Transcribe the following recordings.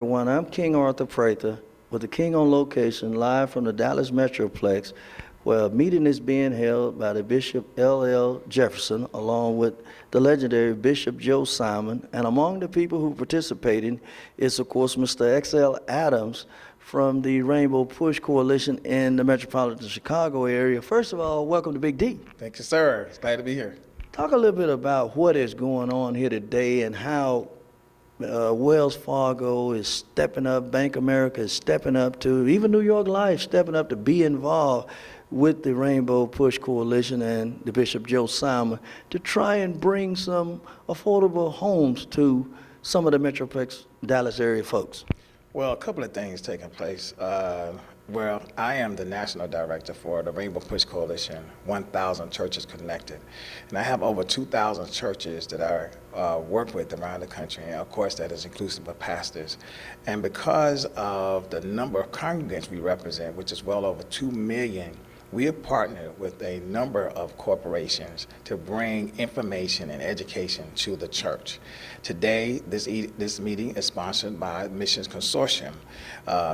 One, I'm King Arthur Prather with the King on Location, live from the Dallas Metroplex, where a meeting is being held by the Bishop L.L. Jefferson, along with the legendary Bishop Joe Simon. And among the people who participating is, of course, Mr. Axel Adams from the Rainbow Push Coalition in the metropolitan Chicago area. First of all, welcome to Big D. Thank you, sir. It's glad to be here. Talk a little bit about what is going on here today and how Wells Fargo is stepping up, Bank America is stepping up to, even New York Life stepping up to be involved with the Rainbow Push Coalition and the Bishop Joe Simon to try and bring some affordable homes to some of the Metroplex Dallas area folks. Well, a couple of things taking place. Well, I am the national director for the Rainbow Push Coalition, 1,000 Churches Connected. And I have over 2,000 churches that I work with around the country. And of course, that is inclusive of pastors. And because of the number of congregants we represent, which is well over 2 million, we have partnered with a number of corporations to bring information and education to the church. Today, this meeting is sponsored by Missions Consortium.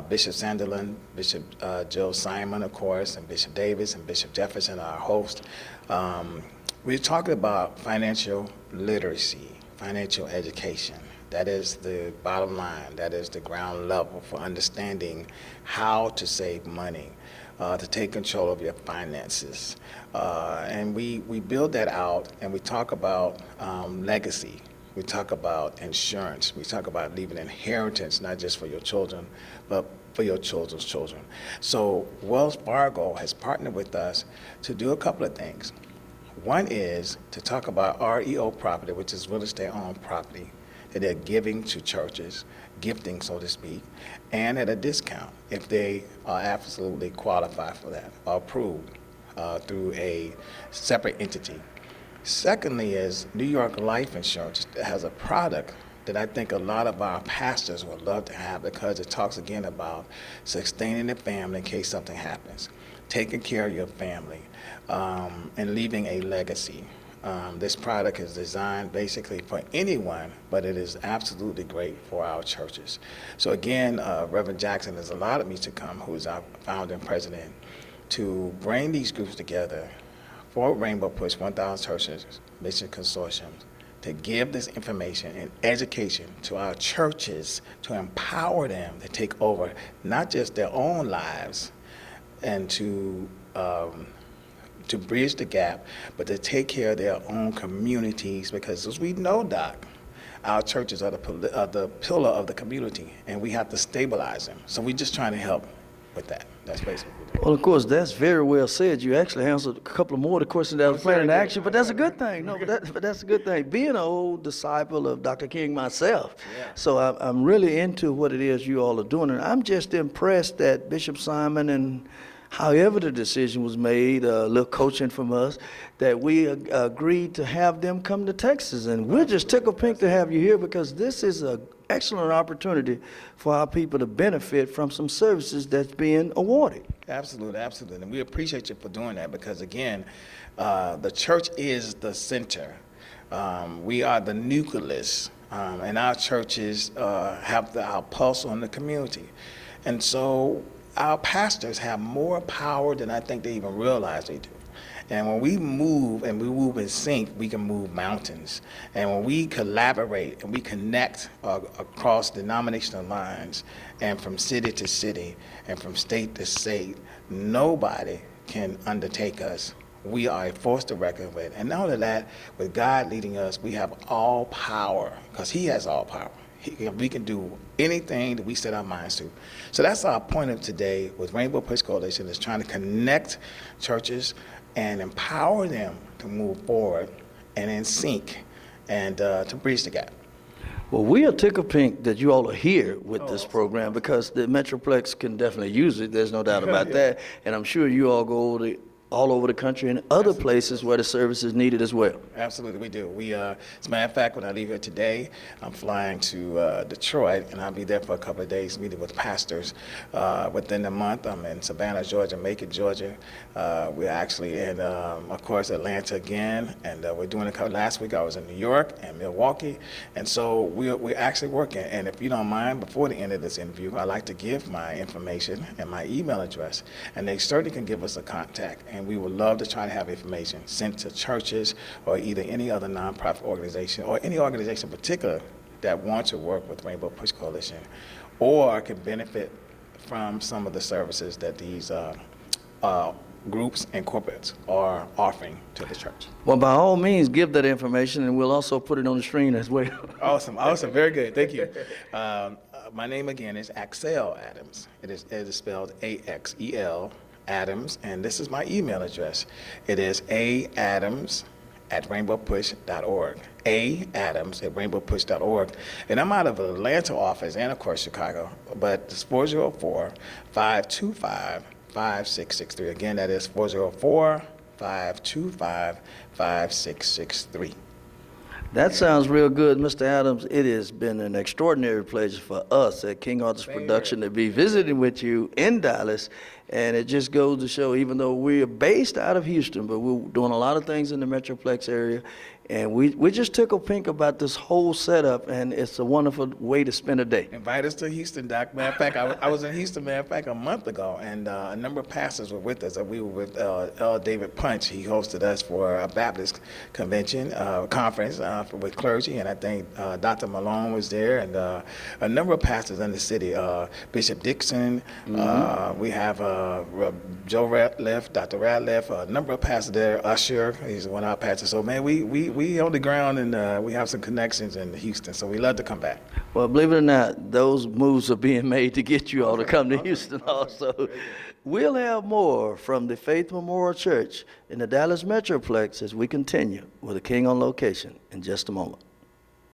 Bishop Sanderlin, Bishop Joe Simon, of course, and Bishop Davis and Bishop Jefferson are our hosts. We're talking about financial literacy, financial education. That is the bottom line. That is the ground level for understanding how to save money. To take control of your finances. And we build that out, and we talk about legacy. We talk about insurance. We talk about leaving inheritance, not just for your children, but for your children's children. So Wells Fargo has partnered with us to do a couple of things. One is to talk about REO property, which is real estate owned property, that they're giving to churches, gifting, so to speak, and at a discount if they are absolutely qualified for that, or approved through a separate entity. Secondly is New York Life Insurance has a product that I think a lot of our pastors would love to have, because it talks again about sustaining the family in case something happens, taking care of your family, and leaving a legacy. This product is designed basically for anyone, but it is absolutely great for our churches. So again, Reverend Jackson has allowed me to come, who is our founder and president, to bring these groups together for Rainbow Push 1,000 Churches Mission Consortium to give this information and education to our churches, to empower them to take over not just their own lives and to bridge the gap, but to take care of their own communities, because as we know, Doc, our churches are the pillar of the community, and we have to stabilize them. So we're just trying to help with that. That's basically what we're doing. Well, of course, that's very well said. You actually answered a couple of more of the questions that I was planning to ask you, but that's a good thing. No, but that's a good thing. Being an old disciple of Dr. King myself, so I'm really into what it is you all are doing, and I'm just impressed that Bishop Simon and however the decision was made, a little coaching from us, that we agreed to have them come to Texas. And we're just tickled pink to have you here, because this is an excellent opportunity for our people to benefit from some services that's being awarded. Absolutely, absolutely. And we appreciate you for doing that, because again, the church is the center. We are the nucleus, and our churches have our pulse on the community. And so our pastors have more power than I think they even realize they do. And when we move, and we move in sync, we can move mountains. And when we collaborate and we connect across denominational lines, and from city to city, and from state to state, nobody can undertake us. We are a force to reckon with. And not only that, with God leading us, we have all power, because He has all power. We can do anything that we set our minds to. So that's our point of today with Rainbow Push Coalition, is trying to connect churches and empower them to move forward and in sync, and to bridge the gap. Well, we are tickled pink that you all are here with this program, because the Metroplex can definitely use it. There's no doubt about that. And I'm sure you all go over all over the country and other places where the service is needed as well. Absolutely, we do. As a matter of fact, when I leave here today, I'm flying to Detroit, and I'll be there for a couple of days meeting with pastors. Within the month, I'm in Savannah, Georgia, Macon, Georgia. We're actually in, of course, Atlanta again, and we're doing a couple. Last week I was in New York and Milwaukee, and so we're actually working. And if you don't mind, before the end of this interview, I'd like to give my information and my email address, and they certainly can give us a contact. And we would love to try to have information sent to churches or either any other nonprofit organization or any organization in particular that wants to work with Rainbow Push Coalition or can benefit from some of the services that these groups and corporates are offering to the church. Well, by all means, give that information, and we'll also put it on the screen as well. Awesome, very good, thank you. My name again is Axel Adams. It is spelled A-X-E-L Adams, and this is my email address. It is aadams@rainbowpush.org. aadams@rainbowpush.org. And I'm out of the Atlanta office and, of course, Chicago, but it's 404-525-5663. Again, that is 404-525-5663. That sounds real good, Mr. Adams. It has been an extraordinary pleasure for us at King Arthur's Production to be visiting with you in Dallas. And it just goes to show, even though we're based out of Houston, but we're doing a lot of things in the Metroplex area. And we just tickled pink about this whole setup, and it's a wonderful way to spend a day. Invite us to Houston, Doc. Matter of fact, I was in Houston, matter of fact, a month ago, and a number of pastors were with us. We were with L. David Punch. He hosted us for a Baptist convention, conference with clergy, and I think Dr. Malone was there, and a number of pastors in the city. Bishop Dixon, we have Joe Ratliff, Dr. Ratliff, a number of pastors there. Usher, he's one of our pastors. So, man, we on the ground, and we have some connections in Houston, so we love to come back. Well, believe it or not, those moves are being made to get you all to come to Houston also. We'll have more from the Faith Memorial Church in the Dallas Metroplex as we continue with the King on Location in just a moment.